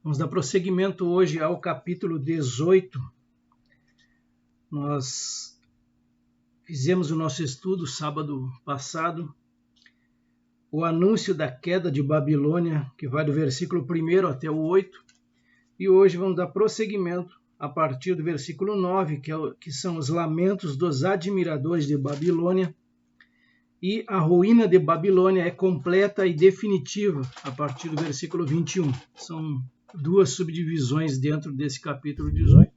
Vamos dar prosseguimento hoje ao capítulo 18. Nós fizemos o nosso estudo sábado passado, o anúncio da queda de Babilônia, que vai do versículo 1 até o 8, e hoje vamos dar prosseguimento a partir do versículo 9, que são os lamentos dos admiradores de Babilônia, e a ruína de Babilônia é completa e definitiva a partir do versículo 21. São duas subdivisões dentro desse capítulo 18.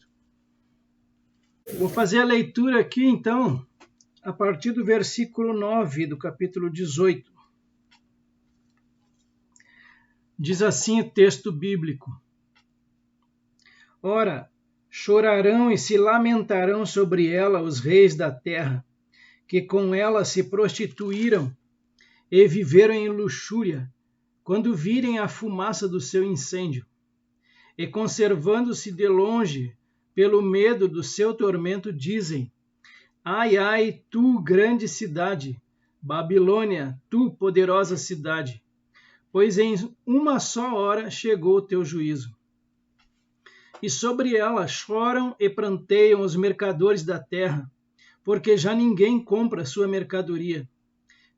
Vou fazer a leitura aqui, então, a partir do versículo 9 do capítulo 18. Diz assim o texto bíblico: Ora, chorarão e se lamentarão sobre ela os reis da terra, que com ela se prostituíram e viveram em luxúria, quando virem a fumaça do seu incêndio, e conservando-se de longe, pelo medo do seu tormento, dizem: Ai, ai, tu, grande cidade, Babilônia, tu, poderosa cidade, pois em uma só hora chegou o teu juízo. E sobre ela choram e pranteiam os mercadores da terra, porque já ninguém compra sua mercadoria.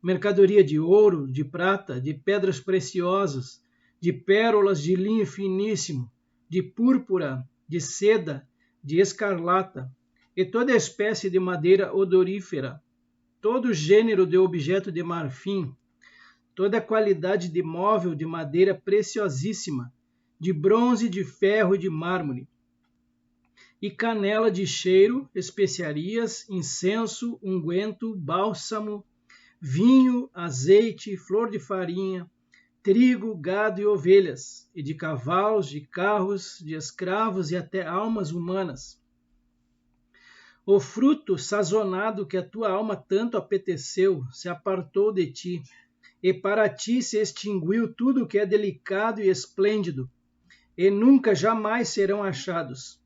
Mercadoria de ouro, de prata, de pedras preciosas, de pérolas de linho finíssimo, de púrpura, de seda, de escarlata, e toda espécie de madeira odorífera, todo gênero de objeto de marfim, toda qualidade de móvel de madeira preciosíssima, de bronze, de ferro e de mármore, e canela de cheiro, especiarias, incenso, unguento, bálsamo, vinho, azeite, flor de farinha, trigo, gado e ovelhas, e de cavalos, de carros, de escravos e até almas humanas. O fruto sazonado que a tua alma tanto apeteceu se apartou de ti, e para ti se extinguiu tudo o que é delicado e esplêndido, e nunca jamais serão achados.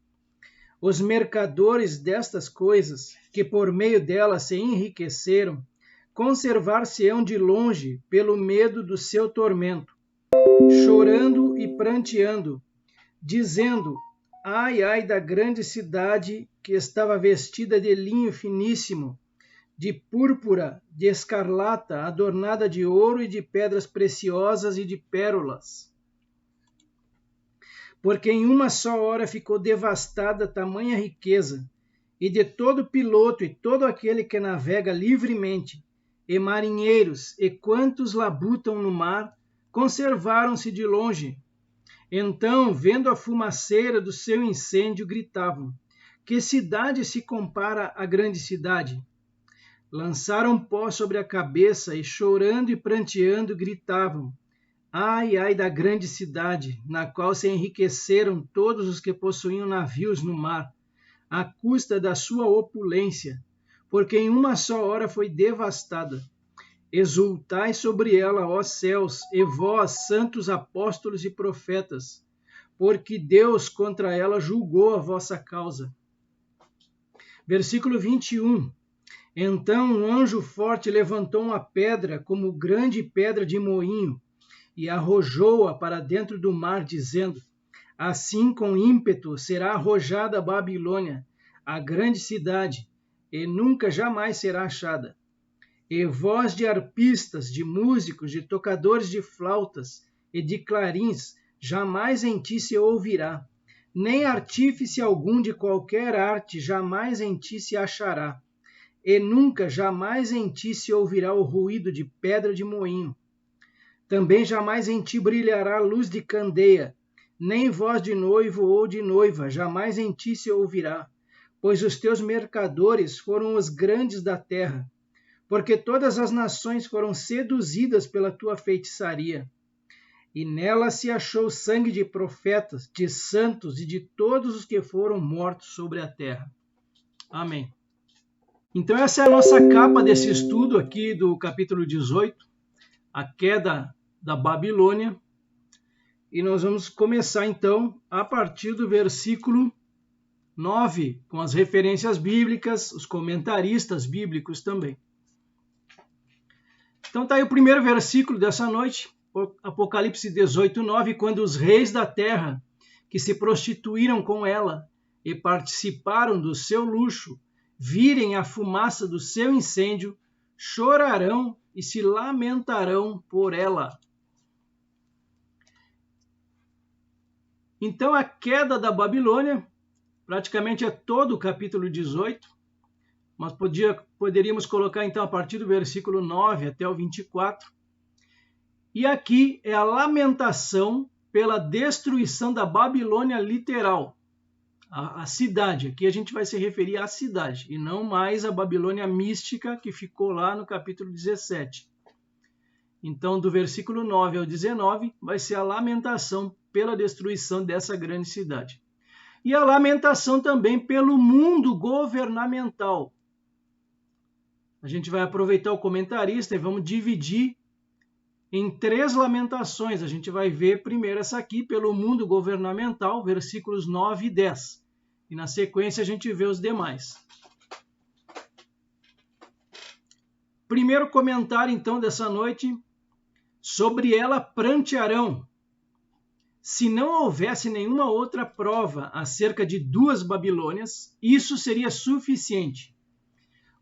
Os mercadores destas coisas, que por meio delas se enriqueceram, conservar-se-ão de longe pelo medo do seu tormento, chorando e pranteando, dizendo: Ai, ai da grande cidade que estava vestida de linho finíssimo, de púrpura, de escarlata, adornada de ouro e de pedras preciosas e de pérolas. Porque em uma só hora ficou devastada tamanha riqueza, e de todo piloto e todo aquele que navega livremente, e marinheiros, e quantos labutam no mar, conservaram-se de longe. Então, vendo a fumaceira do seu incêndio, gritavam: Que cidade se compara à grande cidade? Lançaram pó sobre a cabeça e, chorando e pranteando, gritavam: Ai, ai da grande cidade, na qual se enriqueceram todos os que possuíam navios no mar, à custa da sua opulência, porque em uma só hora foi devastada. Exultai sobre ela, ó céus, e vós, santos apóstolos e profetas, porque Deus contra ela julgou a vossa causa. Versículo 21. Então um anjo forte levantou uma pedra, como grande pedra de moinho, e arrojou-a para dentro do mar, dizendo: Assim com ímpeto será arrojada a Babilônia, a grande cidade, e nunca jamais será achada. E voz de arpistas, de músicos, de tocadores de flautas e de clarins, jamais em ti se ouvirá, nem artífice algum de qualquer arte jamais em ti se achará, e nunca jamais em ti se ouvirá o ruído de pedra de moinho. Também jamais em ti brilhará luz de candeia, nem voz de noivo ou de noiva, jamais em ti se ouvirá, pois os teus mercadores foram os grandes da terra, porque todas as nações foram seduzidas pela tua feitiçaria. E nela se achou sangue de profetas, de santos e de todos os que foram mortos sobre a terra. Amém. Então essa é a nossa capa desse estudo aqui do capítulo 18, a queda da Babilônia. E nós vamos começar então a partir do versículo 9, com as referências bíblicas, os comentaristas bíblicos também. Então está aí o primeiro versículo dessa noite, Apocalipse 18, 9, quando os reis da terra que se prostituíram com ela e participaram do seu luxo, virem a fumaça do seu incêndio, chorarão e se lamentarão por ela. Então, a queda da Babilônia, praticamente é todo o capítulo 18, mas poderíamos colocar então a partir do versículo 9 até o 24. E aqui é a lamentação pela destruição da Babilônia literal, a cidade. Aqui a gente vai se referir à cidade, e não mais à Babilônia mística que ficou lá no capítulo 17. Então, do versículo 9 ao 19, vai ser a lamentação pela destruição dessa grande cidade. E a lamentação também pelo mundo governamental. A gente vai aproveitar o comentarista e vamos dividir em 3 lamentações. A gente vai ver primeiro essa aqui, pelo mundo governamental, versículos 9 e 10. E na sequência a gente vê os demais. Primeiro comentário, então, dessa noite: sobre ela prantearão. Se não houvesse nenhuma outra prova acerca de 2 Babilônias, isso seria suficiente.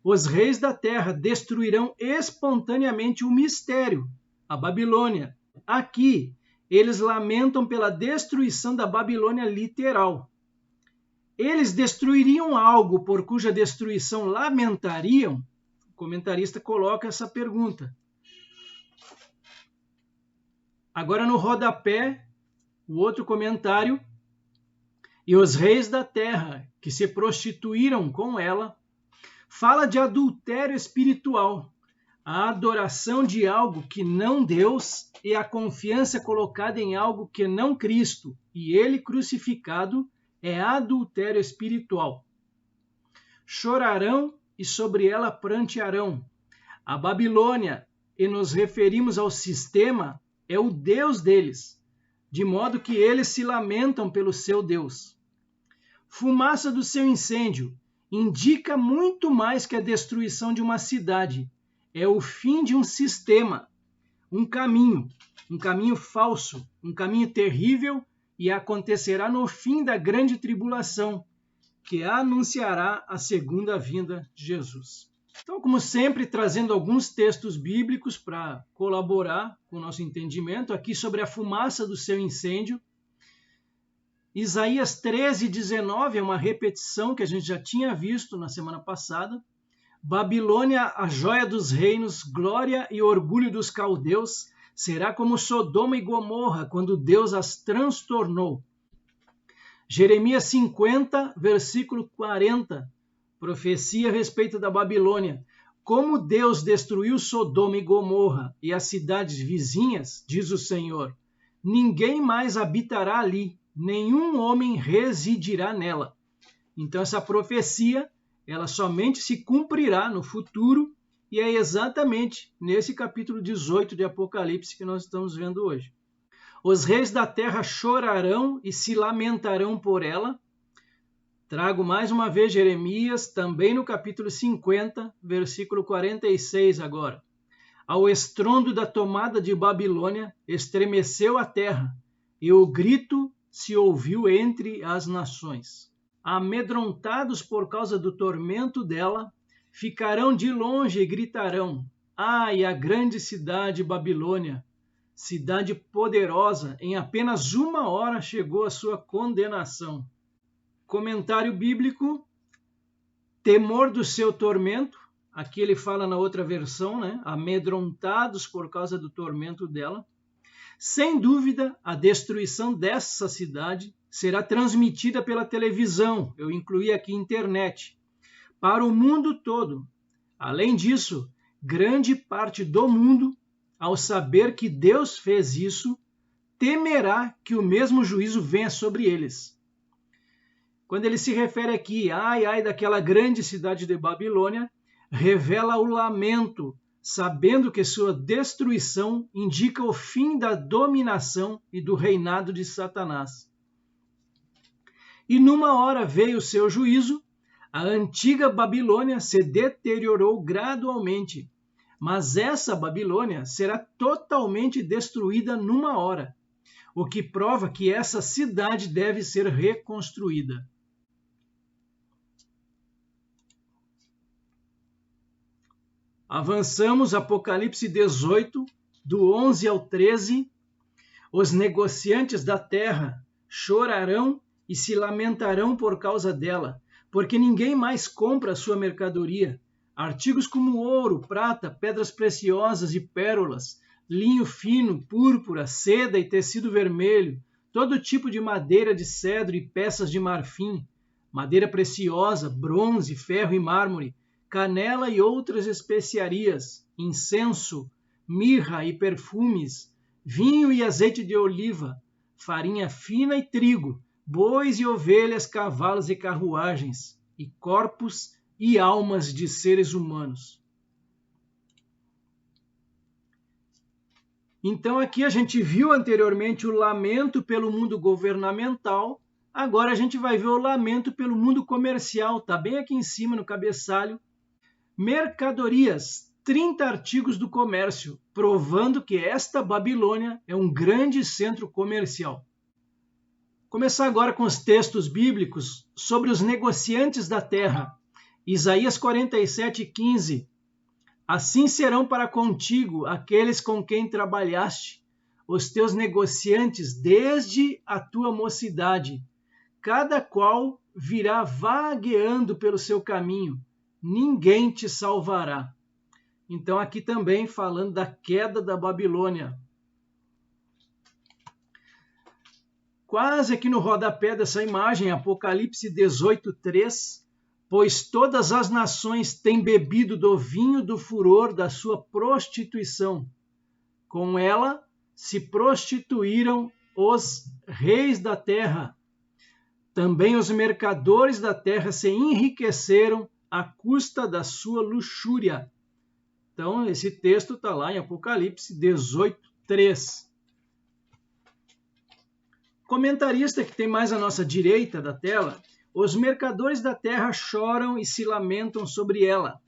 Os reis da terra destruirão espontaneamente o mistério, a Babilônia. Aqui, eles lamentam pela destruição da Babilônia literal. Eles destruiriam algo por cuja destruição lamentariam? O comentarista coloca essa pergunta. Agora, no rodapé, o outro comentário: e os reis da terra que se prostituíram com ela, fala de adultério espiritual, a adoração de algo que não Deus e a confiança colocada em algo que não Cristo e ele crucificado é adultério espiritual. Chorarão e sobre ela prantearão. A Babilônia, e nos referimos ao sistema, é o Deus deles, de modo que eles se lamentam pelo seu Deus. Fumaça do seu incêndio indica muito mais que a destruição de uma cidade. É o fim de um sistema, um caminho falso, um caminho terrível, e acontecerá no fim da grande tribulação, que anunciará a segunda vinda de Jesus. Então, como sempre, trazendo alguns textos bíblicos para colaborar com o nosso entendimento, aqui sobre a fumaça do seu incêndio. Isaías 13:19 é uma repetição que a gente já tinha visto na semana passada. Babilônia, a joia dos reinos, glória e orgulho dos caldeus, será como Sodoma e Gomorra, quando Deus as transtornou. Jeremias 50, versículo 40, profecia a respeito da Babilônia. Como Deus destruiu Sodoma e Gomorra e as cidades vizinhas, diz o Senhor, ninguém mais habitará ali, nenhum homem residirá nela. Então essa profecia, ela somente se cumprirá no futuro, e é exatamente nesse capítulo 18 de Apocalipse que nós estamos vendo hoje. Os reis da terra chorarão e se lamentarão por ela. Trago mais uma vez Jeremias, também no capítulo 50, versículo 46 agora. Ao estrondo da tomada de Babilônia, estremeceu a terra, e o grito se ouviu entre as nações. Amedrontados por causa do tormento dela, ficarão de longe e gritarão: ai, a grande cidade Babilônia, cidade poderosa, em apenas 1 hora chegou a sua condenação. Comentário bíblico: temor do seu tormento. Aqui ele fala na outra versão, né? Amedrontados por causa do tormento dela. Sem dúvida, a destruição dessa cidade será transmitida pela televisão, eu incluí aqui internet, para o mundo todo. Além disso, grande parte do mundo, ao saber que Deus fez isso, temerá que o mesmo juízo venha sobre eles. Quando ele se refere aqui, ai, ai daquela grande cidade de Babilônia, revela o lamento, sabendo que sua destruição indica o fim da dominação e do reinado de Satanás. E numa hora veio o seu juízo, a antiga Babilônia se deteriorou gradualmente, mas essa Babilônia será totalmente destruída numa hora. o que prova que essa cidade deve ser reconstruída. Avançamos, Apocalipse 18, do 11 ao 13. Os negociantes da terra chorarão e se lamentarão por causa dela, porque ninguém mais compra a sua mercadoria. Artigos como ouro, prata, pedras preciosas e pérolas, linho fino, púrpura, seda e tecido vermelho, todo tipo de madeira de cedro e peças de marfim, madeira preciosa, bronze, ferro e mármore, canela e outras especiarias, incenso, mirra e perfumes, vinho e azeite de oliva, farinha fina e trigo, bois e ovelhas, cavalos e carruagens, e corpos e almas de seres humanos. Então aqui a gente viu anteriormente o lamento pelo mundo governamental, agora a gente vai ver o lamento pelo mundo comercial, está bem aqui em cima no cabeçalho. Mercadorias, 30 artigos do comércio, provando que esta Babilônia é um grande centro comercial. Começar agora com os textos bíblicos sobre os negociantes da terra. Isaías 47:15. Assim serão para contigo aqueles com quem trabalhaste, os teus negociantes desde a tua mocidade. Cada qual virá vagueando pelo seu caminho, ninguém te salvará. Então aqui também falando da queda da Babilônia. Quase aqui no rodapé dessa imagem, Apocalipse 18:3, pois todas as nações têm bebido do vinho do furor da sua prostituição. Com ela se prostituíram os reis da terra. Também os mercadores da terra se enriqueceram à custa da sua luxúria. Então, esse texto está lá em Apocalipse 18:3. Comentarista que tem mais à nossa direita da tela, os mercadores da terra choram e se lamentam sobre ela.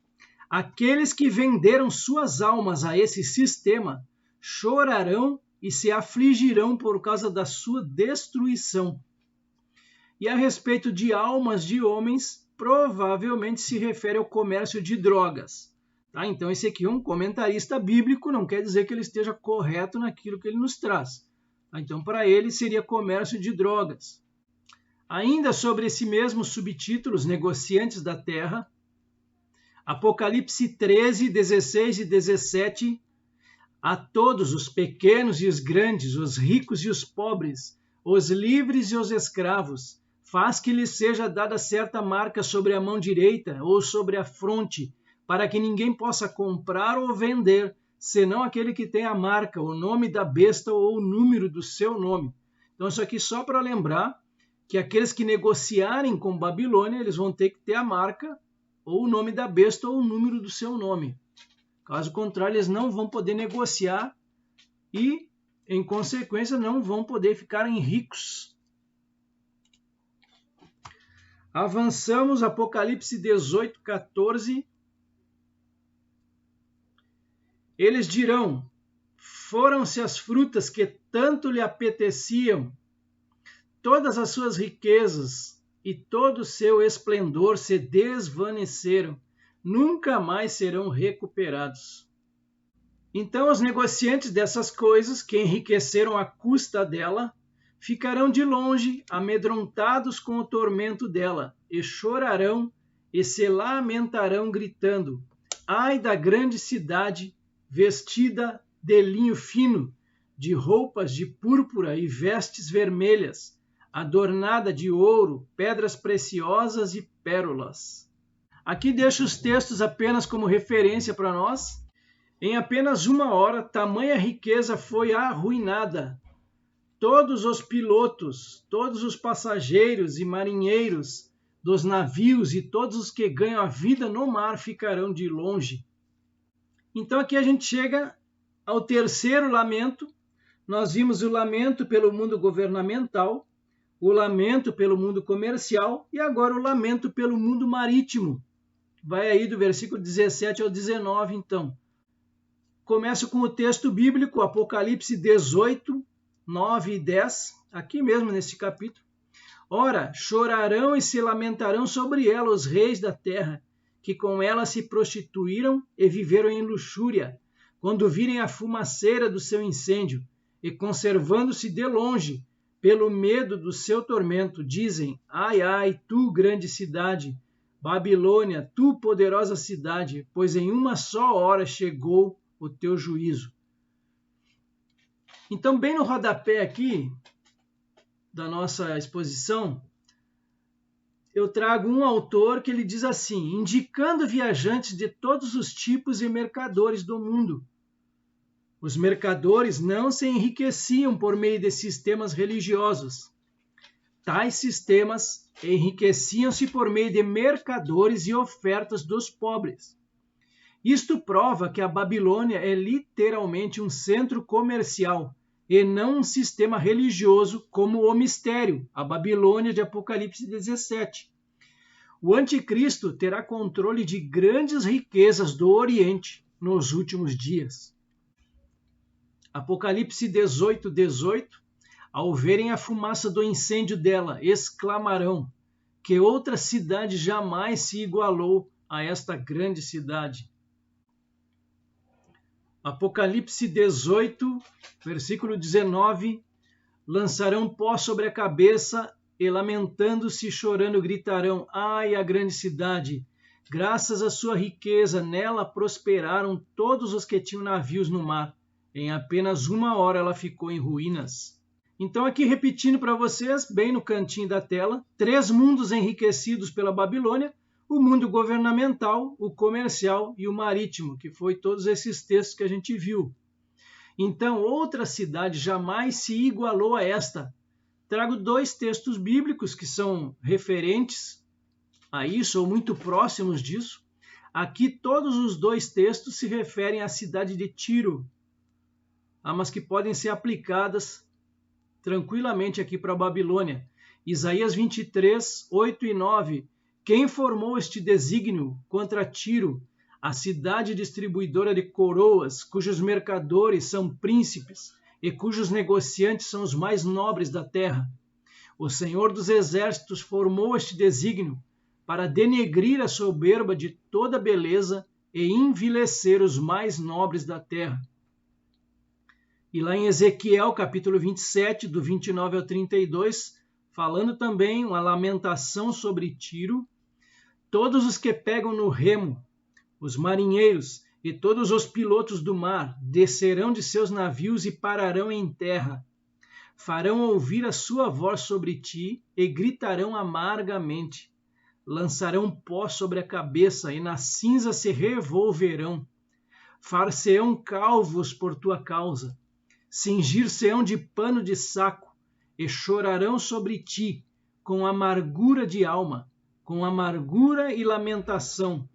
Aqueles que venderam suas almas a esse sistema chorarão e se afligirão por causa da sua destruição. E a respeito de almas de homens, provavelmente se refere ao comércio de drogas. Tá? Então, esse aqui é um comentarista bíblico, não quer dizer que ele esteja correto naquilo que ele nos traz. Tá? Então, para ele, seria comércio de drogas. Ainda sobre esse mesmo subtítulo, os negociantes da terra, Apocalipse 13, 16 e 17, a todos os pequenos e os grandes, os ricos e os pobres, os livres e os escravos, faz que lhes seja dada certa marca sobre a mão direita ou sobre a fronte, para que ninguém possa comprar ou vender, senão aquele que tem a marca, o nome da besta ou o número do seu nome. Então, isso aqui só para lembrar que aqueles que negociarem com Babilônia, eles vão ter que ter a marca, ou o nome da besta, ou o número do seu nome. Caso contrário, eles não vão poder negociar e, em consequência, não vão poder ficar ricos. Avançamos, Apocalipse 18:14. Eles dirão, foram-se as frutas que tanto lhe apeteciam, todas as suas riquezas e todo o seu esplendor se desvaneceram, nunca mais serão recuperados. Então os negociantes dessas coisas, que enriqueceram à custa dela, ficarão de longe, amedrontados com o tormento dela, e chorarão e se lamentarão, gritando, ai da grande cidade, vestida de linho fino, de roupas de púrpura e vestes vermelhas, adornada de ouro, pedras preciosas e pérolas. Aqui deixo os textos apenas como referência para nós. Em apenas 1 hora, tamanha riqueza foi arruinada. Todos os pilotos, todos os passageiros e marinheiros dos navios e todos os que ganham a vida no mar ficarão de longe. Então aqui a gente chega ao terceiro lamento. Nós vimos o lamento pelo mundo governamental, o lamento pelo mundo comercial e agora o lamento pelo mundo marítimo. Vai aí do versículo 17 ao 19, então. Começo com o texto bíblico, Apocalipse 18, 9 e 10, aqui mesmo nesse capítulo. Ora, chorarão e se lamentarão sobre ela os reis da terra, que com ela se prostituíram e viveram em luxúria, quando virem a fumaceira do seu incêndio, e conservando-se de longe, pelo medo do seu tormento, dizem: ai, ai, tu grande cidade, Babilônia, tu poderosa cidade, pois em uma só hora chegou o teu juízo. Então, bem no rodapé aqui da nossa exposição, eu trago um autor que ele diz assim: indicando viajantes de todos os tipos e mercadores do mundo. Os mercadores não se enriqueciam por meio de sistemas religiosos. Tais sistemas enriqueciam-se por meio de mercadores e ofertas dos pobres. Isto prova que a Babilônia é literalmente um centro comercial e não um sistema religioso como o mistério, a Babilônia de Apocalipse 17. O anticristo terá controle de grandes riquezas do Oriente nos últimos dias. Apocalipse 18, 18. Ao verem a fumaça do incêndio dela, exclamarão que outra cidade jamais se igualou a esta grande cidade. Apocalipse 18, versículo 19. Lançarão pó sobre a cabeça e, lamentando-se e chorando, gritarão: ai, a grande cidade! Graças à sua riqueza, nela prosperaram todos os que tinham navios no mar. Em apenas uma hora ela ficou em ruínas. Então, aqui repetindo para vocês, bem no cantinho da tela, 3 mundos enriquecidos pela Babilônia: o mundo governamental, o comercial e o marítimo, que foi todos esses textos que a gente viu. Então, outra cidade jamais se igualou a esta. Trago 2 textos bíblicos que são referentes a isso, ou muito próximos disso. Aqui, todos os 2 textos se referem à cidade de Tiro, mas que podem ser aplicadas tranquilamente aqui para a Babilônia. Isaías 23, 8 e 9. Quem formou este desígnio contra Tiro, a cidade distribuidora de coroas, cujos mercadores são príncipes e cujos negociantes são os mais nobres da terra? O Senhor dos Exércitos formou este desígnio para denegrir a soberba de toda beleza e envilecer os mais nobres da terra. E lá em Ezequiel, capítulo 27, do 29 ao 32, falando também uma lamentação sobre Tiro: todos os que pegam no remo, os marinheiros e todos os pilotos do mar, descerão de seus navios e pararão em terra. Farão ouvir a sua voz sobre ti e gritarão amargamente. Lançarão pó sobre a cabeça e na cinza se revolverão. Far-se-ão calvos por tua causa. Cingir-se-ão de pano de saco e chorarão sobre ti com amargura de alma, com amargura e lamentação.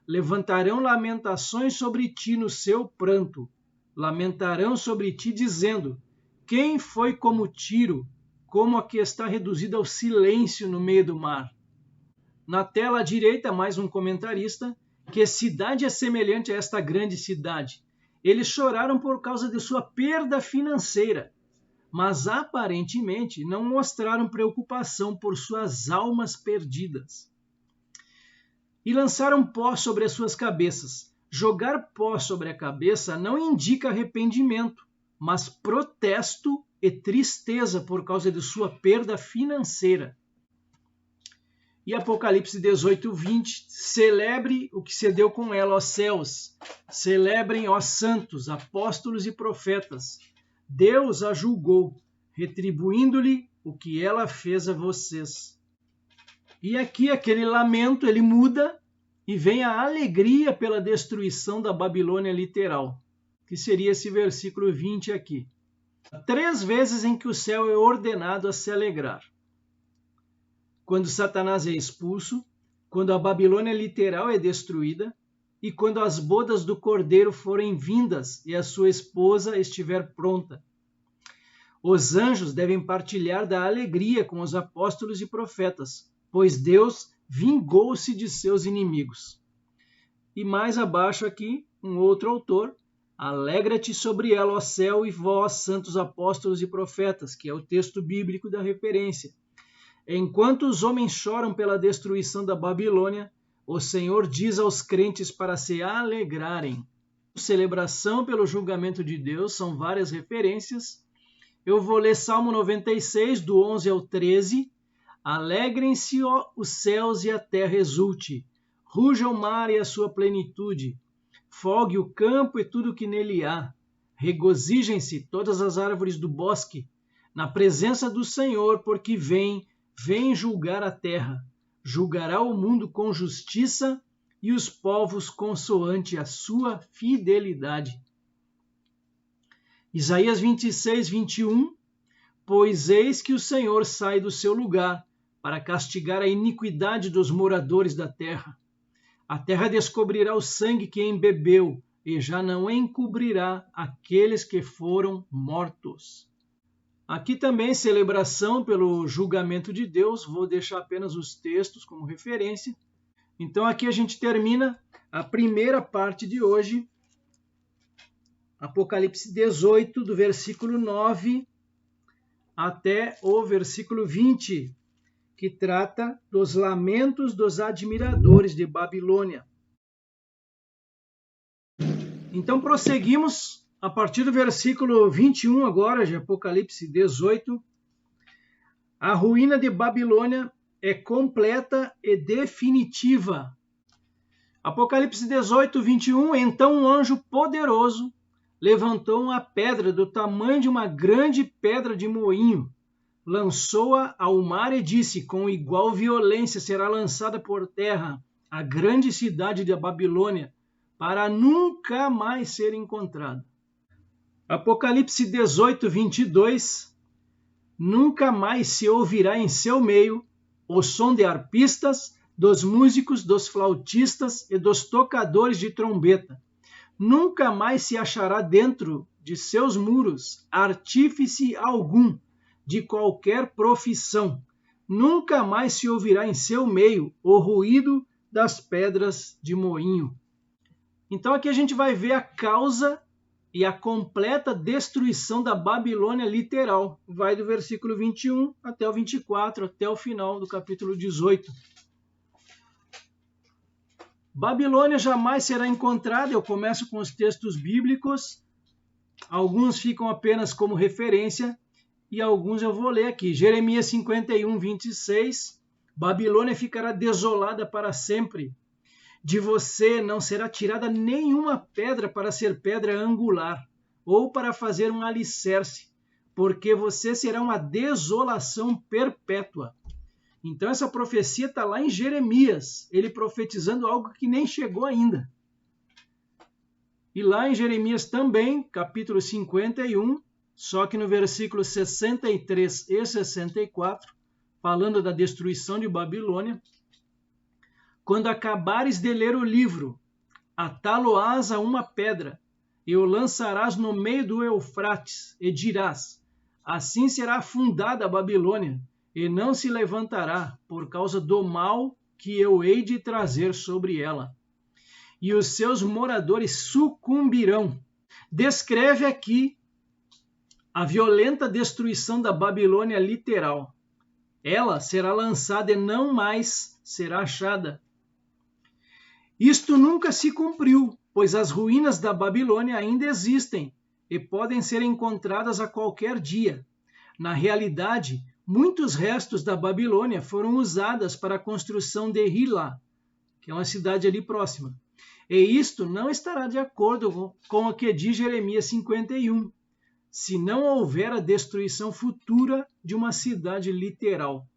Levantarão lamentações sobre ti no seu pranto. Lamentarão sobre ti, dizendo: quem foi como Tiro, como a que está reduzida ao silêncio no meio do mar? Na tela à direita, mais um comentarista: que cidade é semelhante a esta grande cidade? Eles choraram por causa de sua perda financeira, mas aparentemente não mostraram preocupação por suas almas perdidas. E lançaram pó sobre as suas cabeças. Jogar pó sobre a cabeça não indica arrependimento, mas protesto e tristeza por causa de sua perda financeira. E Apocalipse 18, 20, celebre o que se deu com ela, ó céus. Celebrem, ó santos, apóstolos e profetas. Deus a julgou, retribuindo-lhe o que ela fez a vocês. E aqui aquele lamento, ele muda e vem a alegria pela destruição da Babilônia literal, que seria esse versículo 20 aqui. 3 vezes em que o céu é ordenado a se alegrar: quando Satanás é expulso, quando a Babilônia literal é destruída e quando as bodas do Cordeiro forem vindas e a sua esposa estiver pronta. Os anjos devem partilhar da alegria com os apóstolos e profetas, pois Deus vingou-se de seus inimigos. E mais abaixo aqui, um outro autor: Alegra-te sobre ela, ó céu, e vós, santos apóstolos e profetas, que é o texto bíblico da referência. Enquanto os homens choram pela destruição da Babilônia, o Senhor diz aos crentes para se alegrarem. Celebração pelo julgamento de Deus, são várias referências. Eu vou ler Salmo 96, do 11 ao 13. Alegrem-se, ó, os céus e a terra exulte. Ruja o mar e a sua plenitude. Fogue o campo e tudo que nele há. Regozijem-se todas as árvores do bosque, na presença do Senhor, porque vem julgar a terra. Julgará o mundo com justiça e os povos consoante a sua fidelidade. Isaías 26, 21. Pois eis que o Senhor sai do seu lugar para castigar a iniquidade dos moradores da terra. A terra descobrirá o sangue que embebeu e já não encobrirá aqueles que foram mortos. Aqui também celebração pelo julgamento de Deus, vou deixar apenas os textos como referência. Então aqui a gente termina a primeira parte de hoje, Apocalipse 18, do versículo 9 até o versículo 20, que trata dos lamentos dos admiradores de Babilônia. Então prosseguimos a partir do versículo 21 agora, de Apocalipse 18. A ruína de Babilônia é completa e definitiva. Apocalipse 18, 21. Então um anjo poderoso levantou uma pedra do tamanho de uma grande pedra de moinho, lançou-a ao mar e disse: com igual violência será lançada por terra a grande cidade da Babilônia, para nunca mais ser encontrada. Apocalipse 18, 22. Nunca mais se ouvirá em seu meio o som de arpistas, dos músicos, dos flautistas e dos tocadores de trombeta. Nunca mais se achará dentro de seus muros artífice algum de qualquer profissão. Nunca mais se ouvirá em seu meio o ruído das pedras de moinho. Então aqui a gente vai ver a causa e a completa destruição da Babilônia literal. Vai do versículo 21 até o 24, até o final do capítulo 18. Babilônia jamais será encontrada. Eu começo com os textos bíblicos. Alguns ficam apenas como referência e alguns eu vou ler aqui. Jeremias 51, 26. Babilônia ficará desolada para sempre. De você não será tirada nenhuma pedra para ser pedra angular, ou para fazer um alicerce, porque você será uma desolação perpétua. Então essa profecia está lá em Jeremias, ele profetizando algo que nem chegou ainda. E lá em Jeremias também, capítulo 51, só que no versículo 63 e 64, falando da destruição de Babilônia: quando acabares de ler o livro, atá-lo-ás a uma pedra, e o lançarás no meio do Eufrates, e dirás: assim será fundada a Babilônia, e não se levantará, por causa do mal que eu hei de trazer sobre ela. E os seus moradores sucumbirão. Descreve aqui a violenta destruição da Babilônia literal. Ela será lançada e não mais será achada. Isto nunca se cumpriu, pois as ruínas da Babilônia ainda existem e podem ser encontradas a qualquer dia. Na realidade, muitos restos da Babilônia foram usados para a construção de Hila, que é uma cidade ali próxima. E isto não estará de acordo com o que diz Jeremias 51, se não houver a destruição futura de uma cidade literal.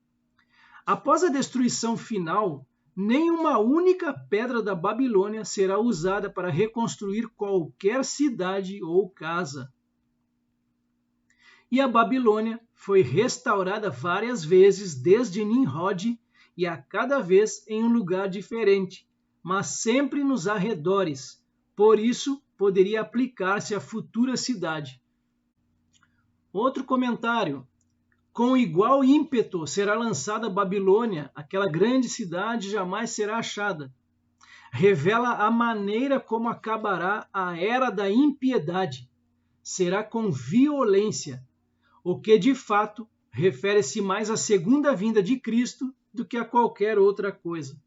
Após a destruição final, nenhuma única pedra da Babilônia será usada para reconstruir qualquer cidade ou casa. E a Babilônia foi restaurada várias vezes desde Nimrod, e a cada vez em um lugar diferente, mas sempre nos arredores. Por isso, poderia aplicar-se à futura cidade. Outro comentário: com igual ímpeto será lançada a Babilônia, aquela grande cidade jamais será achada. revela a maneira como acabará a era da impiedade. Será com violência, o que de fato refere-se mais à segunda vinda de Cristo do que a qualquer outra coisa.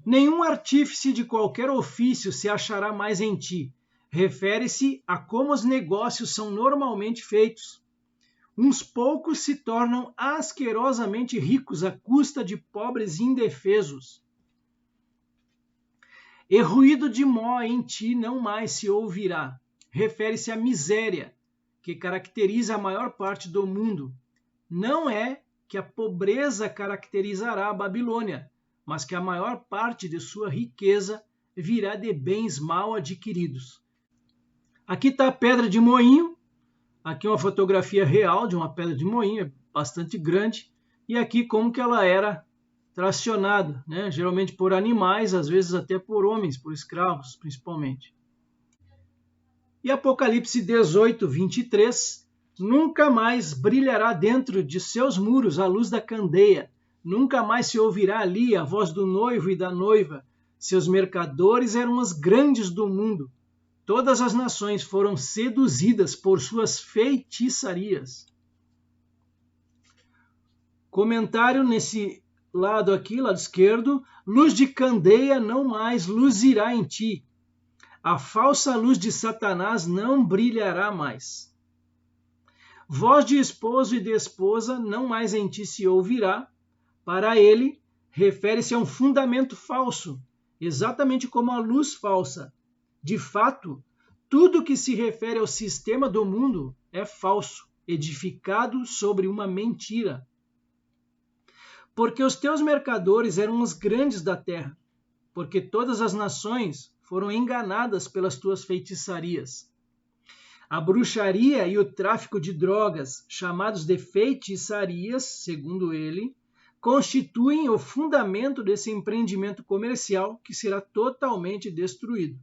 Nenhum artífice de qualquer ofício se achará mais em ti. Refere-se a como os negócios são normalmente feitos. Uns poucos se tornam asquerosamente ricos à custa de pobres indefesos. E ruído de mó em ti não mais se ouvirá. Refere-se à miséria que caracteriza a maior parte do mundo. Não é que a pobreza caracterizará a Babilônia, mas que a maior parte de sua riqueza virá de bens mal adquiridos. Aqui está a pedra de moinho, aqui uma fotografia real de uma pedra de moinho, bastante grande, e aqui como que ela era tracionada, né? Geralmente por animais, às vezes até por homens, por escravos principalmente. E Apocalipse 18, 23, nunca mais brilhará dentro de seus muros a luz da candeia, nunca mais se ouvirá ali a voz do noivo e da noiva. Seus mercadores eram os grandes do mundo. Todas as nações foram seduzidas por suas feitiçarias. Comentário nesse lado aqui, lado esquerdo. Luz de candeia não mais luzirá em ti. A falsa luz de Satanás não brilhará mais. Voz de esposo e de esposa não mais em ti se ouvirá. Para ele, refere-se a um fundamento falso, exatamente como a luz falsa. De fato, tudo que se refere ao sistema do mundo é falso, edificado sobre uma mentira. Porque os teus mercadores eram os grandes da terra, porque todas as nações foram enganadas pelas tuas feitiçarias. A bruxaria e o tráfico de drogas, chamados de feitiçarias, segundo ele, constituem o fundamento desse empreendimento comercial que será totalmente destruído.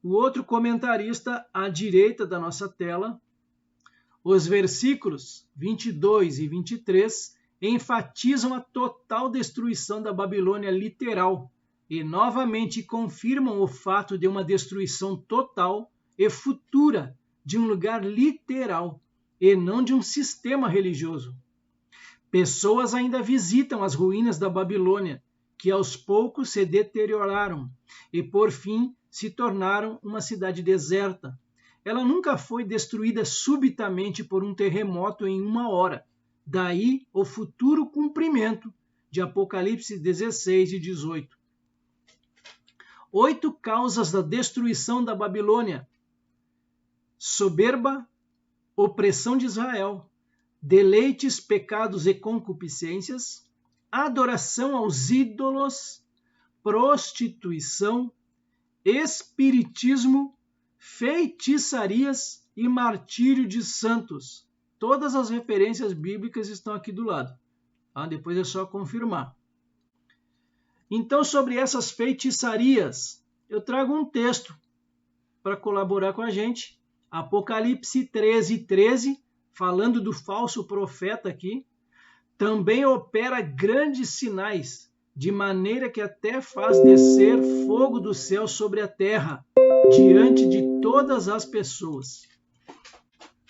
O outro comentarista à direita da nossa tela, os versículos 22 e 23 enfatizam a total destruição da Babilônia literal e novamente confirmam o fato de uma destruição total e futura de um lugar literal e não de um sistema religioso. Pessoas ainda visitam as ruínas da Babilônia, que aos poucos se deterioraram e, por fim, se tornaram uma cidade deserta. Ela nunca foi destruída subitamente por um terremoto em uma hora. Daí o futuro cumprimento de Apocalipse 16 e 18. 8 causas da destruição da Babilônia: soberba, opressão de Israel, deleites, pecados e concupiscências, adoração aos ídolos, prostituição, espiritismo, feitiçarias e martírio de santos. Todas as referências bíblicas estão aqui do lado. Depois é só confirmar. Então, sobre essas feitiçarias, eu trago um texto para colaborar com a gente. Apocalipse 13, 13, falando do falso profeta aqui, também opera grandes sinais, de maneira que até faz descer fogo do céu sobre a terra, diante de todas as pessoas.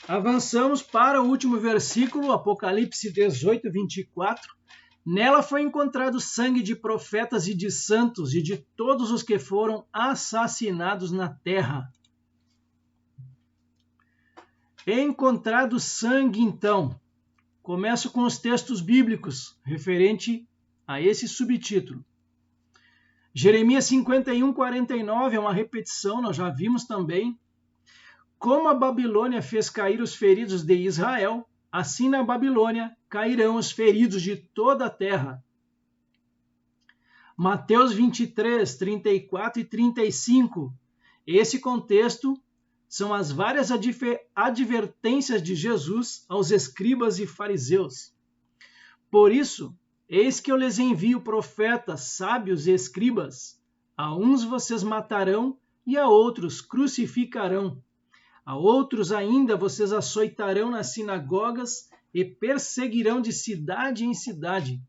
Avançamos para o último versículo, Apocalipse 18, 24. Nela foi encontrado sangue de profetas e de santos e de todos os que foram assassinados na terra. Encontrado sangue, então. Começo com os textos bíblicos, referente a esse subtítulo. Jeremias 51, 49 é uma repetição, nós já vimos também. Como a Babilônia fez cair os feridos de Israel, assim na Babilônia cairão os feridos de toda a terra. Mateus 23, 34 e 35. Esse contexto são as várias advertências de Jesus aos escribas e fariseus. Por isso, eis que eu lhes envio profetas, sábios e escribas. A uns vocês matarão e a outros crucificarão. A outros ainda vocês açoitarão nas sinagogas e perseguirão de cidade em cidade,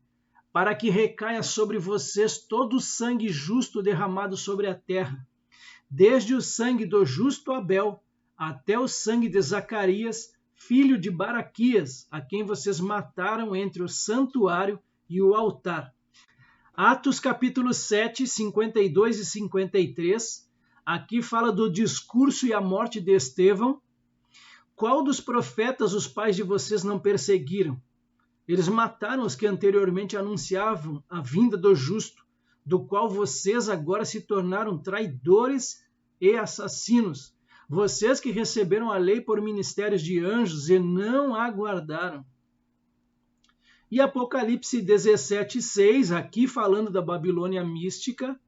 para que recaia sobre vocês todo o sangue justo derramado sobre a terra, desde o sangue do justo Abel até o sangue de Zacarias, filho de Baraquias, a quem vocês mataram entre o santuário e o altar. Atos capítulo 7, 52 e 53, aqui fala do discurso e a morte de Estevão. Qual dos profetas os pais de vocês não perseguiram? Eles mataram os que anteriormente anunciavam a vinda do justo, do qual vocês agora se tornaram traidores e assassinos. Vocês que receberam a lei por ministérios de anjos e não a guardaram. E Apocalipse 17:6, aqui falando da Babilônia mística,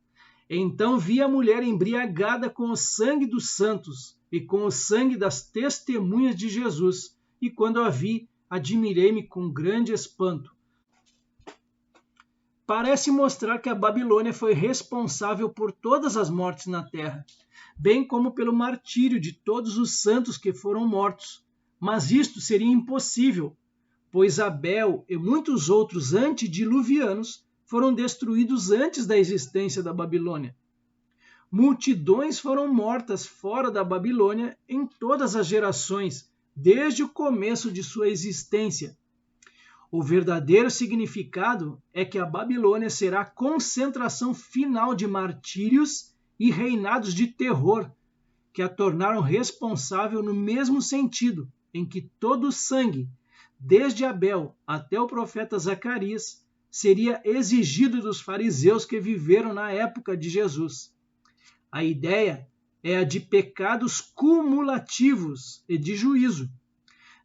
então vi a mulher embriagada com o sangue dos santos e com o sangue das testemunhas de Jesus, e quando a vi, admirei-me com grande espanto. Parece mostrar que a Babilônia foi responsável por todas as mortes na terra, bem como pelo martírio de todos os santos que foram mortos. Mas isto seria impossível, pois Abel e muitos outros antediluvianos foram destruídos antes da existência da Babilônia. Multidões foram mortas fora da Babilônia em todas as gerações, desde o começo de sua existência. O verdadeiro significado é que a Babilônia será a concentração final de martírios e reinados de terror, que a tornaram responsável no mesmo sentido em que todo o sangue, desde Abel até o profeta Zacarias, seria exigido dos fariseus que viveram na época de Jesus. A ideia é a de pecados cumulativos e de juízo.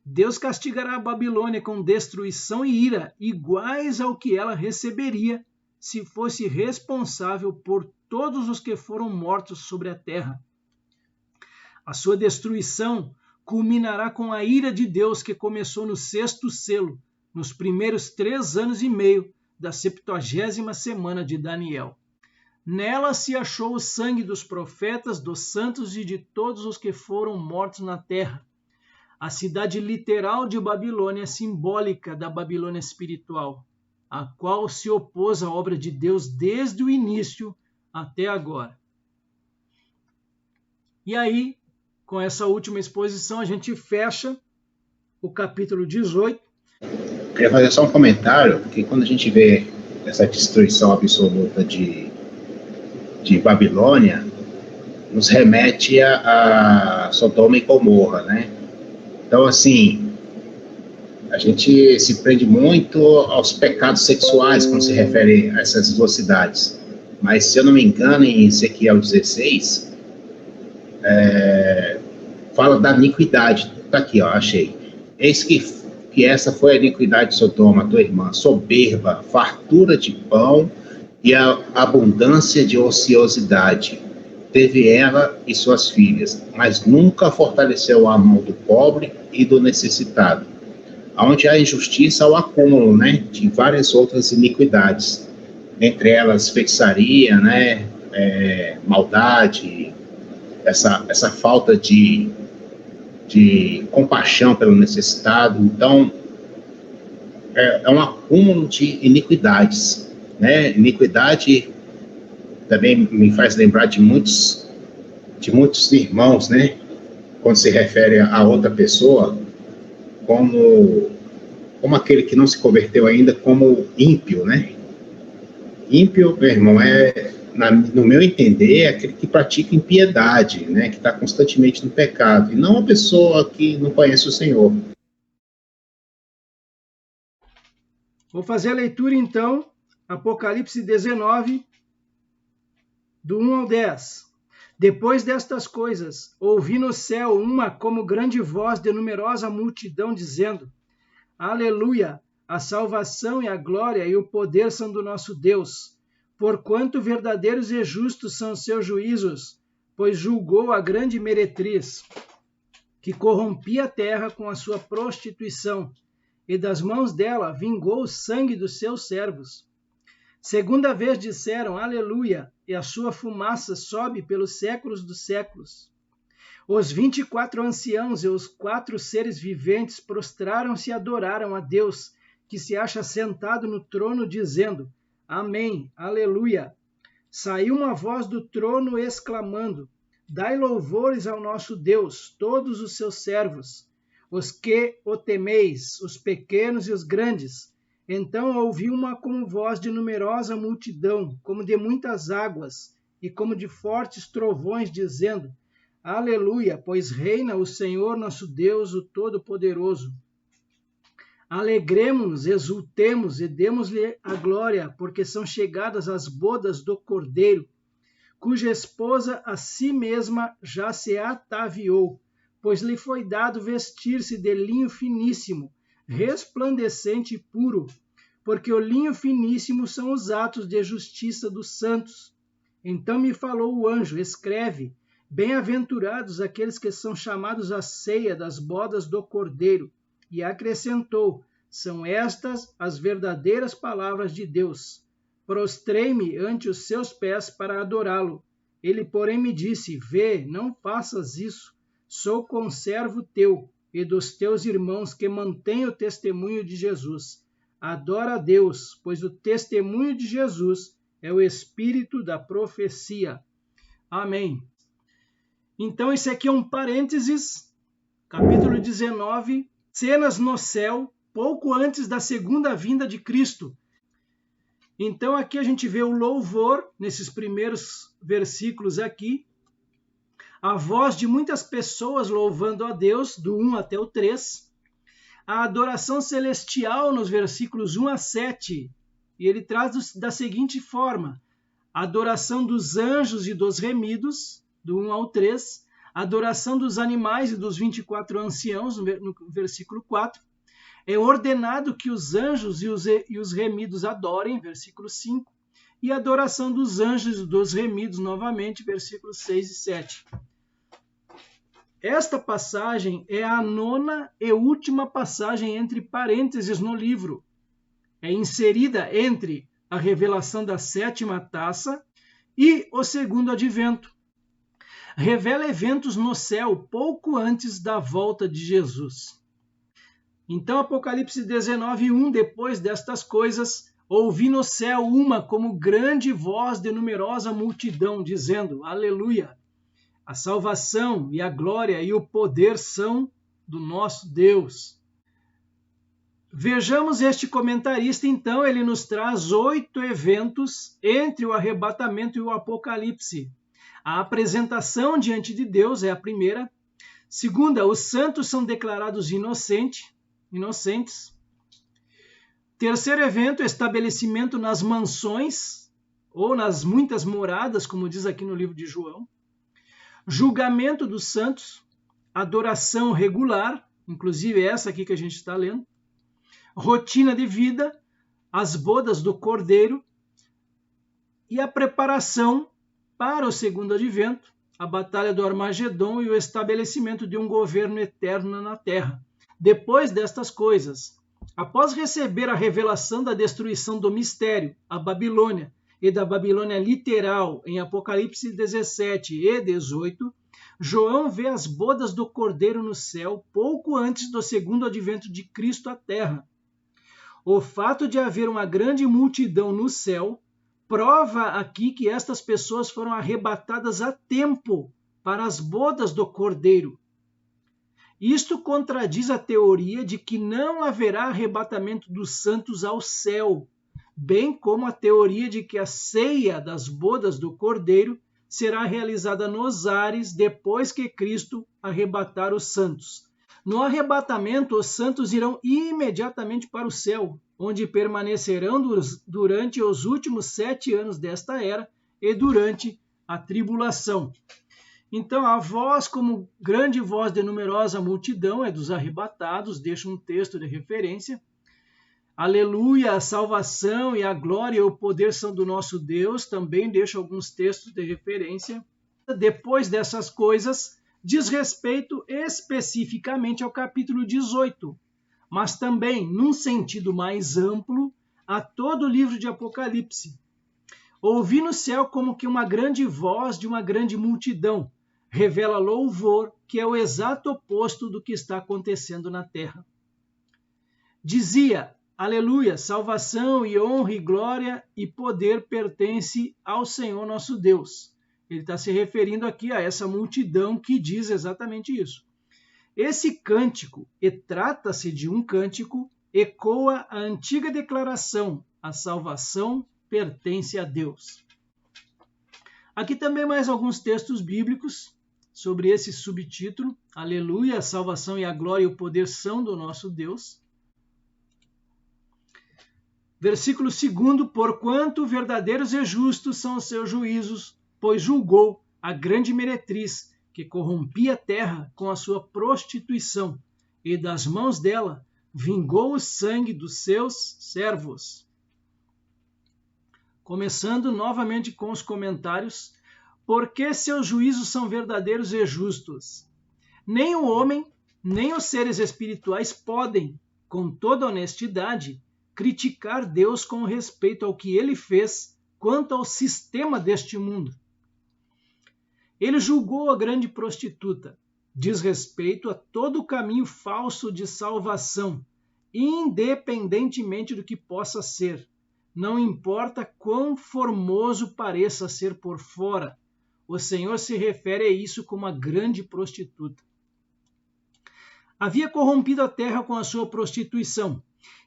Deus castigará a Babilônia com destruição e ira iguais ao que ela receberia se fosse responsável por todos os que foram mortos sobre a terra. A sua destruição culminará com a ira de Deus que começou no 6º selo, nos primeiros 3 anos e meio da 70ª semana de Daniel. Nela se achou o sangue dos profetas, dos santos e de todos os que foram mortos na terra. A cidade literal de Babilônia é simbólica da Babilônia espiritual, a qual se opôs à obra de Deus desde o início até agora. E aí, com essa última exposição, a gente fecha o capítulo 18. Eu queria fazer só um comentário, porque quando a gente vê essa destruição absoluta de Babilônia, nos remete a Sodoma e Gomorra, né? Então, assim, a gente se prende muito aos pecados sexuais quando se refere a essas duas cidades. Mas, se eu não me engano, em Ezequiel 16, fala da iniquidade. Está aqui, ó, achei. Eis que essa foi a iniquidade de Sodoma, tua irmã, soberba, fartura de pão e a abundância de ociosidade. Teve ela e suas filhas, mas nunca fortaleceu a mão do pobre e do necessitado. Onde há injustiça, há o acúmulo, né, de várias outras iniquidades, entre elas feitiçaria, né, maldade, essa falta de compaixão pelo necessitado. Então, é um acúmulo de iniquidades, né? Iniquidade também me faz lembrar de muitos irmãos, né? Quando se refere a outra pessoa, como aquele que não se converteu ainda, como ímpio, né? Ímpio, meu irmão, no meu entender, é aquele que pratica impiedade, né? Que está constantemente no pecado, e não a pessoa que não conhece o Senhor. Vou fazer a leitura, então, Apocalipse 19, do 1 ao 10. Depois destas coisas, ouvi no céu uma como grande voz de numerosa multidão, dizendo: Aleluia! A salvação e a glória e o poder são do nosso Deus, porquanto verdadeiros e justos são seus juízos, pois julgou a grande meretriz, que corrompia a terra com a sua prostituição, e das mãos dela vingou o sangue dos seus servos. Segunda vez disseram, Aleluia, e a sua fumaça sobe pelos séculos dos séculos. Os 24 anciãos e os 4 seres viventes prostraram-se e adoraram a Deus, que se acha sentado no trono, dizendo: Amém, aleluia. Saiu uma voz do trono exclamando: Dai louvores ao nosso Deus, todos os seus servos, os que o temeis, os pequenos e os grandes. Então ouvi uma como voz de numerosa multidão, como de muitas águas, e como de fortes trovões, dizendo: Aleluia, pois reina o Senhor nosso Deus, o Todo-Poderoso. Alegremo-nos, exultemos e demos-lhe a glória, porque são chegadas as bodas do Cordeiro, cuja esposa a si mesma já se ataviou, pois lhe foi dado vestir-se de linho finíssimo, resplandecente e puro, porque o linho finíssimo são os atos de justiça dos santos. Então me falou o anjo: escreve: bem-aventurados aqueles que são chamados à ceia das bodas do Cordeiro. E acrescentou: são estas as verdadeiras palavras de Deus. Prostrei-me ante os seus pés para adorá-lo. Ele, porém, me disse: vê, não faças isso. Sou conservo teu e dos teus irmãos que mantêm o testemunho de Jesus. Adora a Deus, pois o testemunho de Jesus é o espírito da profecia. Amém. Então, esse aqui é um parênteses, capítulo 19, cenas no céu, pouco antes da segunda vinda de Cristo. Então, aqui a gente vê o louvor, nesses primeiros versículos aqui, a voz de muitas pessoas louvando a Deus, do 1 até o 3, a adoração celestial nos versículos 1 a 7, e ele traz da seguinte forma: a adoração dos anjos e dos remidos, do 1 ao 3, a adoração dos animais e dos 24 anciãos, no versículo 4, é ordenado que os anjos e os remidos adorem, versículo 5, e a adoração dos anjos e dos remidos, novamente, versículos 6 e 7. Esta passagem é a 9ª e última passagem entre parênteses no livro. É inserida entre a revelação da 7ª taça e o segundo advento. Revela eventos no céu pouco antes da volta de Jesus. Então, Apocalipse 19:1, depois destas coisas, ouvi no céu uma como grande voz de numerosa multidão, dizendo: Aleluia! A salvação e a glória e o poder são do nosso Deus. Vejamos este comentarista, então, ele nos traz 8 eventos entre o arrebatamento e o Apocalipse. A apresentação diante de Deus é a primeira. Segunda, os santos são declarados inocentes. Terceiro evento, estabelecimento nas mansões, ou nas muitas moradas, como diz aqui no livro de João. Julgamento dos santos, adoração regular, inclusive essa aqui que a gente está lendo. Rotina de vida, as bodas do Cordeiro e a preparação para o segundo advento, a batalha do Armagedon e o estabelecimento de um governo eterno na terra. Depois destas coisas, após receber a revelação da destruição do mistério, a Babilônia, e da Babilônia literal, em Apocalipse 17 e 18, João vê as bodas do Cordeiro no céu pouco antes do segundo advento de Cristo à terra. O fato de haver uma grande multidão no céu prova aqui que estas pessoas foram arrebatadas a tempo para as bodas do Cordeiro. Isto contradiz a teoria de que não haverá arrebatamento dos santos ao céu, bem como a teoria de que a ceia das bodas do Cordeiro será realizada nos ares depois que Cristo arrebatar os santos. No arrebatamento, os santos irão imediatamente para o céu, onde permanecerão durante os últimos 7 anos desta era e durante a tribulação. Então, a voz, como grande voz de numerosa multidão, é dos arrebatados, deixa um texto de referência. Aleluia, a salvação e a glória e o poder são do nosso Deus, também deixa alguns textos de referência. Depois dessas coisas, diz respeito especificamente ao capítulo 18, mas também, num sentido mais amplo, a todo o livro de Apocalipse. Ouvi no céu como que uma grande voz de uma grande multidão, revela louvor, que é o exato oposto do que está acontecendo na terra. Dizia: Aleluia! Salvação e honra e glória e poder pertence ao Senhor nosso Deus. Ele está se referindo aqui a essa multidão que diz exatamente isso. Esse cântico, e trata-se de um cântico, ecoa a antiga declaração: a salvação pertence a Deus. Aqui também mais alguns textos bíblicos sobre esse subtítulo. Aleluia, a salvação e a glória e o poder são do nosso Deus. Versículo 2: porquanto verdadeiros e justos são os seus juízos, pois julgou a grande meretriz que corrompia a terra com a sua prostituição, e das mãos dela vingou o sangue dos seus servos. Começando novamente com os comentários: porque seus juízos são verdadeiros e justos. Nem o homem, nem os seres espirituais podem, com toda honestidade, criticar Deus com respeito ao que ele fez quanto ao sistema deste mundo. Ele julgou a grande prostituta, diz respeito a todo o caminho falso de salvação, independentemente do que possa ser. Não importa quão formoso pareça ser por fora, o Senhor se refere a isso como a grande prostituta. Havia corrompido a terra com a sua prostituição.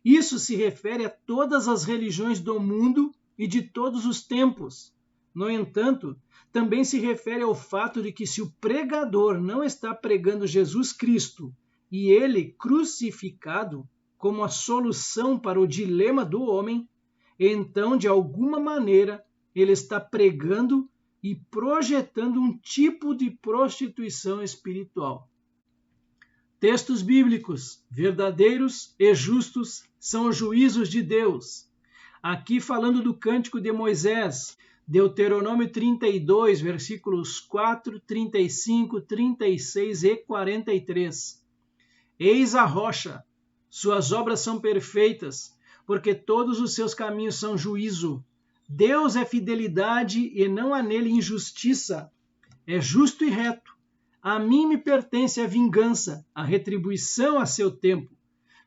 Isso se refere a todas as religiões do mundo e de todos os tempos. No entanto, também se refere ao fato de que se o pregador não está pregando Jesus Cristo e ele crucificado como a solução para o dilema do homem, então, de alguma maneira, ele está pregando e projetando um tipo de prostituição espiritual. Textos bíblicos: verdadeiros e justos são os juízos de Deus. Aqui falando do cântico de Moisés, Deuteronômio 32, versículos 4, 35, 36 e 43. Eis a rocha, suas obras são perfeitas, porque todos os seus caminhos são juízo. Deus é fidelidade e não há nele injustiça. É justo e reto. A mim me pertence a vingança, a retribuição a seu tempo,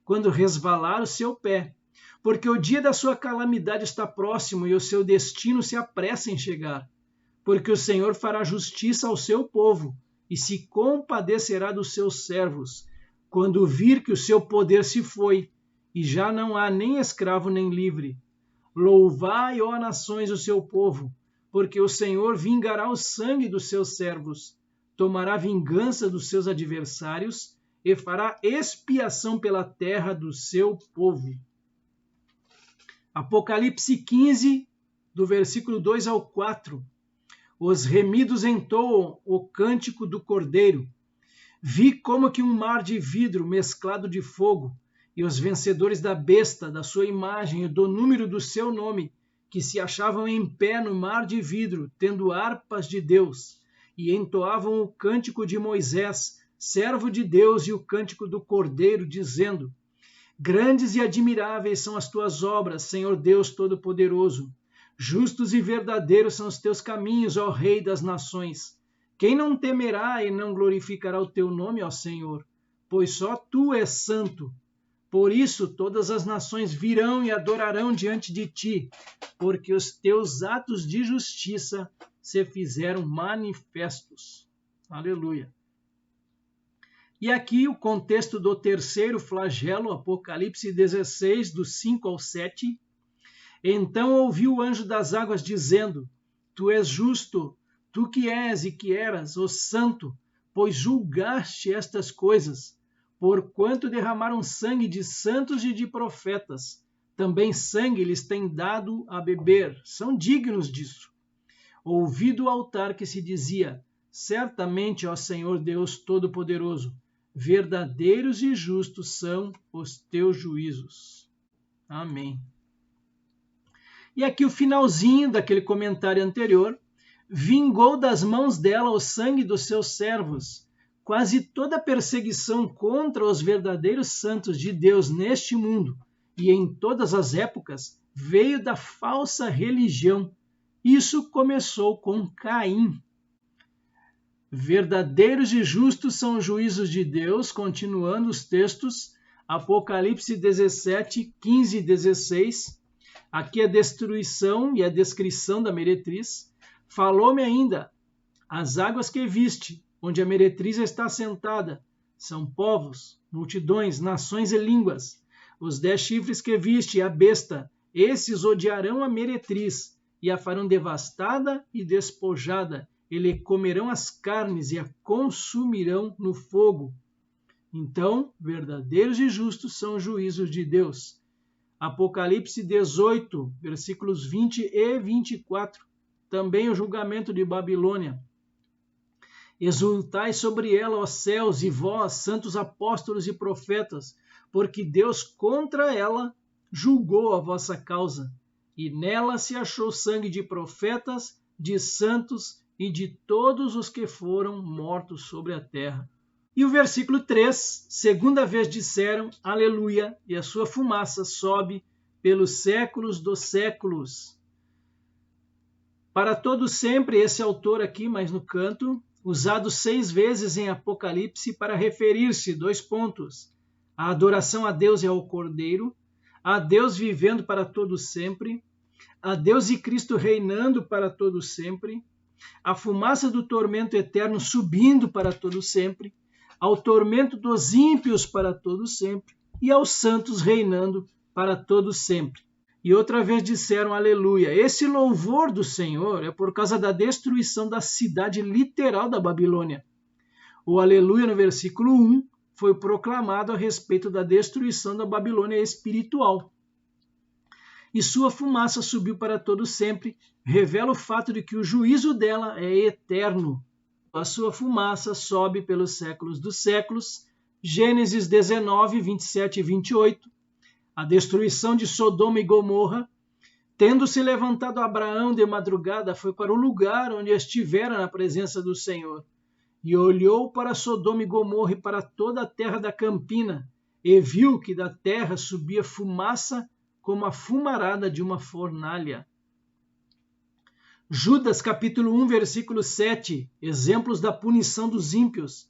quando resvalar o seu pé, porque o dia da sua calamidade está próximo e o seu destino se apressa em chegar. Porque o Senhor fará justiça ao seu povo e se compadecerá dos seus servos, quando vir que o seu poder se foi e já não há nem escravo nem livre. Louvai, ó nações, o seu povo, porque o Senhor vingará o sangue dos seus servos, tomará vingança dos seus adversários e fará expiação pela terra do seu povo. Apocalipse 15, do versículo 2 ao 4. Os remidos entoam o cântico do Cordeiro. Vi como que um mar de vidro mesclado de fogo, e os vencedores da besta, da sua imagem e do número do seu nome, que se achavam em pé no mar de vidro, tendo harpas de Deus, e entoavam o cântico de Moisés, servo de Deus, e o cântico do Cordeiro, dizendo: grandes e admiráveis são as tuas obras, Senhor Deus Todo-Poderoso. Justos e verdadeiros são os teus caminhos, ó Rei das nações. Quem não temerá e não glorificará o teu nome, ó Senhor? Pois só tu és santo. Por isso todas as nações virão e adorarão diante de ti, porque os teus atos de justiça se fizeram manifestos. Aleluia. E aqui o contexto do terceiro flagelo, Apocalipse 16, do 5 ao 7. Então ouvi o anjo das águas dizendo: tu és justo, tu que és e que eras, ó santo, pois julgaste estas coisas, porquanto derramaram sangue de santos e de profetas, também sangue lhes tem dado a beber, são dignos disso. Ouvi do altar que se dizia: certamente, ó Senhor Deus Todo-Poderoso, verdadeiros e justos são os teus juízos. Amém. E aqui o finalzinho daquele comentário anterior: vingou das mãos dela o sangue dos seus servos. Quase toda perseguição contra os verdadeiros santos de Deus neste mundo e em todas as épocas veio da falsa religião. Isso começou com Caim. Verdadeiros e justos são os juízos de Deus, continuando os textos. Apocalipse 17, 15 e 16. Aqui a destruição e a descrição da meretriz. Falou-me ainda, as águas que viste, onde a meretriz está sentada, são povos, multidões, nações e línguas. Os 10 chifres que viste, a besta, esses odiarão a meretriz, e a farão devastada e despojada, e lhe comerão as carnes e a consumirão no fogo. Então, verdadeiros e justos são os juízos de Deus. Apocalipse 18, versículos 20 e 24. Também o julgamento de Babilônia. Exultai sobre ela, ó céus, e vós, santos apóstolos e profetas, porque Deus contra ela julgou a vossa causa, e nela se achou sangue de profetas, de santos e de todos os que foram mortos sobre a terra. E o versículo 3, segunda vez disseram, aleluia, e a sua fumaça sobe pelos séculos dos séculos. Para todo sempre, esse autor aqui, mais no canto, usado 6 vezes em Apocalipse para referir-se, 2 pontos, a adoração a Deus e ao Cordeiro, a Deus vivendo para todo sempre, a Deus e Cristo reinando para todo sempre, a fumaça do tormento eterno subindo para todo sempre, ao tormento dos ímpios para todo sempre e aos santos reinando para todo sempre. E outra vez disseram aleluia. Esse louvor do Senhor é por causa da destruição da cidade literal da Babilônia. O aleluia no versículo 1 foi proclamado a respeito da destruição da Babilônia espiritual. E sua fumaça subiu para todo sempre, revela o fato de que o juízo dela é eterno. A sua fumaça sobe pelos séculos dos séculos. Gênesis 19, 27 e 28. A destruição de Sodoma e Gomorra. Tendo se levantado Abraão de madrugada, foi para o lugar onde estivera na presença do Senhor. E olhou para Sodoma e Gomorra e para toda a terra da campina, e viu que da terra subia fumaça como a fumarada de uma fornalha. Judas capítulo 1, versículo 7, exemplos da punição dos ímpios.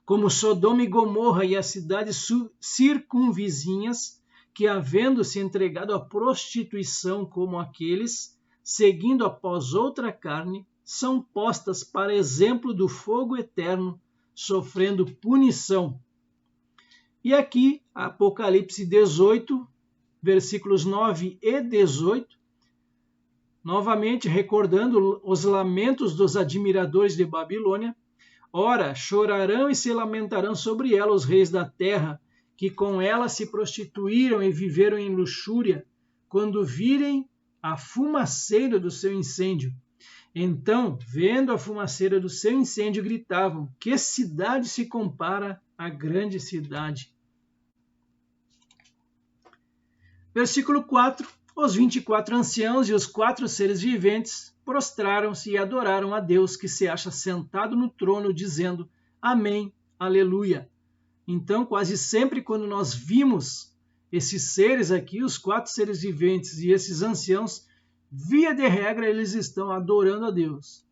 Como Sodoma e Gomorra e as cidades circunvizinhas, que havendo se entregado à prostituição como aqueles, seguindo após outra carne, são postas para exemplo do fogo eterno, sofrendo punição. E aqui, Apocalipse 18, versículos 9 e 18, novamente recordando os lamentos dos admiradores de Babilônia. Ora, chorarão e se lamentarão sobre ela os reis da terra, que com ela se prostituíram e viveram em luxúria, quando virem a fumaceira do seu incêndio. Então, vendo a fumaceira do seu incêndio, gritavam, que cidade se compara à grande cidade? Versículo 4. Os 24 anciãos e os 4 seres viventes prostraram-se e adoraram a Deus que se acha sentado no trono, dizendo, amém, aleluia. Então, quase sempre quando nós vimos esses seres aqui, os 4 seres viventes e esses anciãos, via de regra, eles estão adorando a Deus.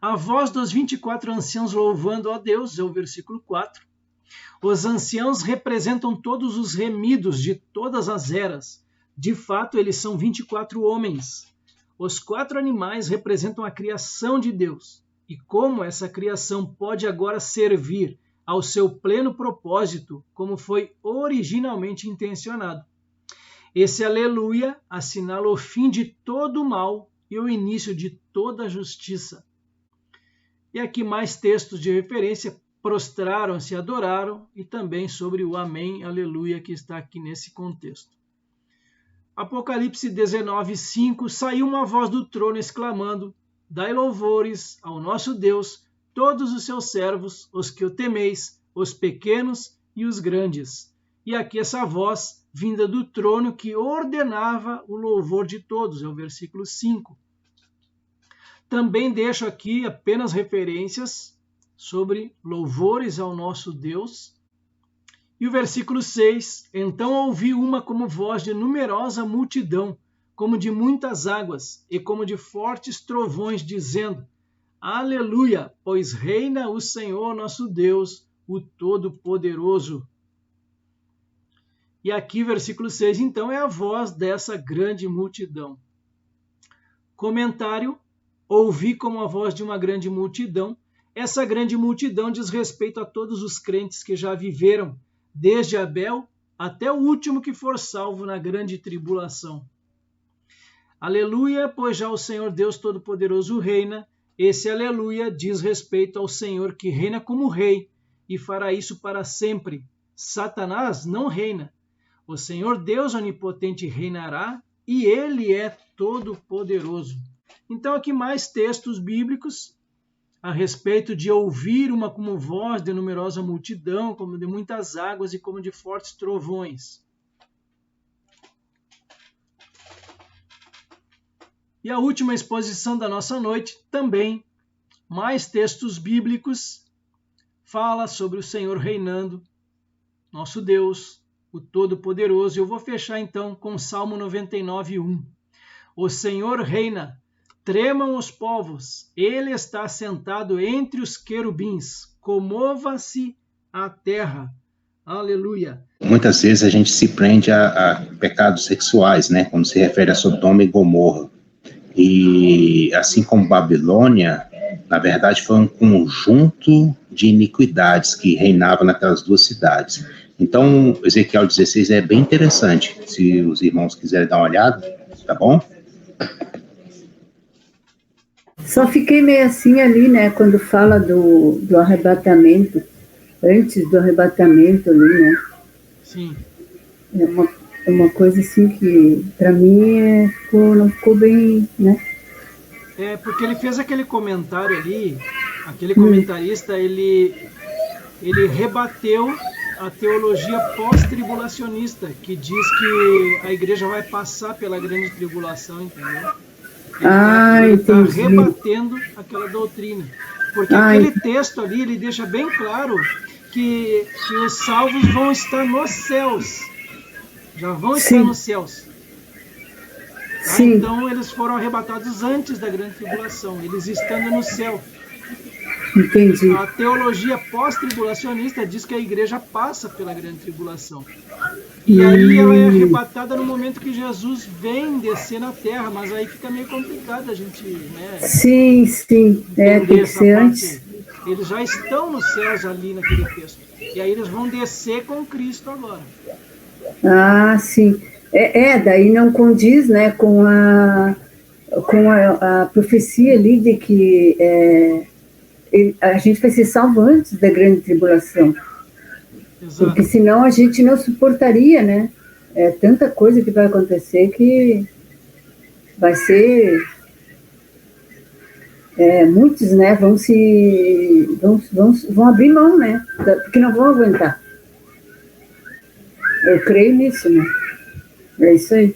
A voz dos 24 anciãos louvando a Deus, é o versículo 4. Os anciãos representam todos os remidos de todas as eras. De fato, eles são 24 homens. Os 4 animais representam a criação de Deus. E como essa criação pode agora servir ao seu pleno propósito, como foi originalmente intencionado. Esse aleluia assinala o fim de todo o mal e o início de toda a justiça. E aqui mais textos de referência. Prostraram-se, adoraram, e também sobre o amém, aleluia, que está aqui nesse contexto. Apocalipse 19, 5, saiu uma voz do trono exclamando, dai louvores ao nosso Deus, todos os seus servos, os que o temeis, os pequenos e os grandes. E aqui essa voz vinda do trono que ordenava o louvor de todos, é o versículo 5. Também deixo aqui apenas referências sobre louvores ao nosso Deus. E o versículo 6, então ouvi uma como voz de numerosa multidão, como de muitas águas, e como de fortes trovões, dizendo, aleluia, pois reina o Senhor nosso Deus, o Todo-Poderoso. E aqui, versículo 6, então, é a voz dessa grande multidão. Comentário: ouvi como a voz de uma grande multidão. Essa grande multidão diz respeito a todos os crentes que já viveram, desde Abel até o último que for salvo na grande tribulação. Aleluia, pois já o Senhor Deus Todo-Poderoso reina. Esse aleluia diz respeito ao Senhor que reina como rei e fará isso para sempre. Satanás não reina. O Senhor Deus Onipotente reinará e Ele é todo-poderoso. Então, aqui mais textos bíblicos a respeito de ouvir uma como voz de numerosa multidão, como de muitas águas e como de fortes trovões. E a última exposição da nossa noite, também mais textos bíblicos, fala sobre o Senhor reinando, nosso Deus, o Todo-Poderoso. Eu vou fechar então com Salmo 99:1. O Senhor reina, tremam os povos, Ele está sentado entre os querubins, comova-se a terra. Aleluia. Muitas vezes a gente se prende a pecados sexuais, né? Quando se refere a Sodoma e Gomorra. E assim como Babilônia, na verdade foi um conjunto de iniquidades que reinava naquelas duas cidades. Então, Ezequiel 16 é bem interessante, se os irmãos quiserem dar uma olhada, tá bom? Só fiquei meio assim ali, né, quando fala do arrebatamento, antes do arrebatamento ali, né? Sim. É uma coisa assim que, para mim, não ficou bem, né? É, porque ele fez aquele comentário ali, aquele comentarista, ele rebateu a teologia pós-tribulacionista, que diz que a igreja vai passar pela grande tribulação, entendeu? Ele está rebatendo aquela doutrina. Porque aquele texto ali, ele deixa bem claro que os salvos vão estar nos céus. Já vão estar nos céus. Tá? Então, eles foram arrebatados antes da grande tribulação, eles estando no céu. Entendi. A teologia pós-tribulacionista diz que a igreja passa pela grande tribulação. E aí ela é arrebatada no momento que Jesus vem descer na terra, mas aí fica meio complicado a gente, né? Sim. Tem que ser antes. Eles já estão nos céus ali naquele texto. E aí eles vão descer com Cristo agora. Ah, sim. Daí não condiz, né, com a profecia ali de que a gente vai ser salvo antes da grande tribulação. Exato. Porque senão a gente não suportaria, né? É tanta coisa que vai acontecer que vai ser... muitos, né, vão abrir mão, né? Porque não vão aguentar. Eu creio nisso, né? É isso aí.